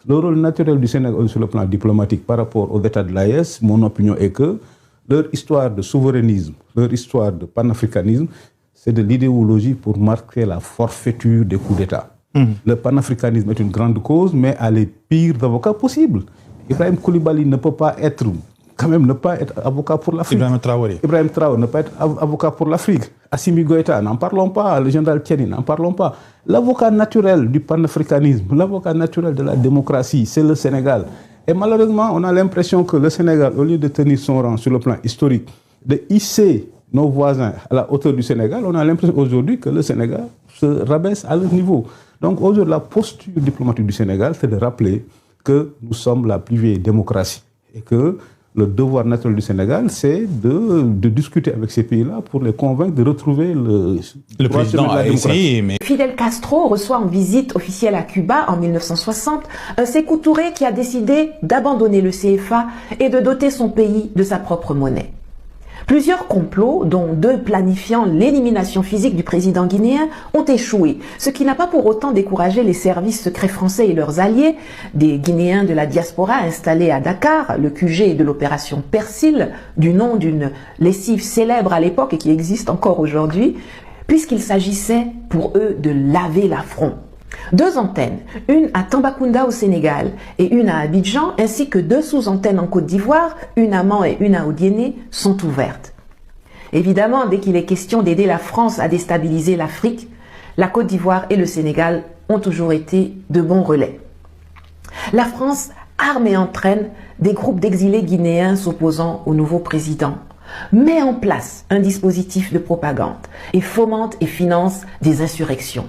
Le rôle naturel du Sénégal sur le plan diplomatique par rapport aux États de l'AES, mon opinion est que leur histoire de souverainisme, leur histoire de panafricanisme, c'est de l'idéologie pour marquer la forfaiture des coups d'État. Le panafricanisme est une grande cause, mais a les pires avocats possibles. Ibrahim Koulibaly ne peut pas être, avocat pour l'Afrique. Ibrahim Traoré ne peut pas être avocat pour l'Afrique. Assimi Goïta, n'en parlons pas. Le général Tiani, n'en parlons pas. L'avocat naturel du panafricanisme, l'avocat naturel de la démocratie, c'est le Sénégal. Et malheureusement, on a l'impression que le Sénégal, au lieu de tenir son rang sur le plan historique, de hisser nos voisins à la hauteur du Sénégal, on a l'impression aujourd'hui que le Sénégal se rabaisse à leur niveau. Donc aujourd'hui, la posture diplomatique du Sénégal, c'est de rappeler que nous sommes la plus vieille démocratie et que le devoir naturel du Sénégal, c'est de discuter avec ces pays-là pour les convaincre de retrouver le président a essayé, mais... Fidel Castro reçoit en visite officielle à Cuba en 1960 un Sékou Touré qui a décidé d'abandonner le CFA et de doter son pays de sa propre monnaie. Plusieurs complots, dont 2 planifiant l'élimination physique du président guinéen, ont échoué, ce qui n'a pas pour autant découragé les services secrets français et leurs alliés, des Guinéens de la diaspora installés à Dakar, le QG de l'opération Persil, du nom d'une lessive célèbre à l'époque et qui existe encore aujourd'hui, puisqu'il s'agissait pour eux de laver l'affront. 2 antennes, une à Tambacounda au Sénégal et une à Abidjan, ainsi que 2 sous-antennes en Côte d'Ivoire, une à Mans et une à Odiéné, sont ouvertes. Évidemment, dès qu'il est question d'aider la France à déstabiliser l'Afrique, la Côte d'Ivoire et le Sénégal ont toujours été de bons relais. La France arme et entraîne des groupes d'exilés guinéens s'opposant au nouveau président, met en place un dispositif de propagande et fomente et finance des insurrections.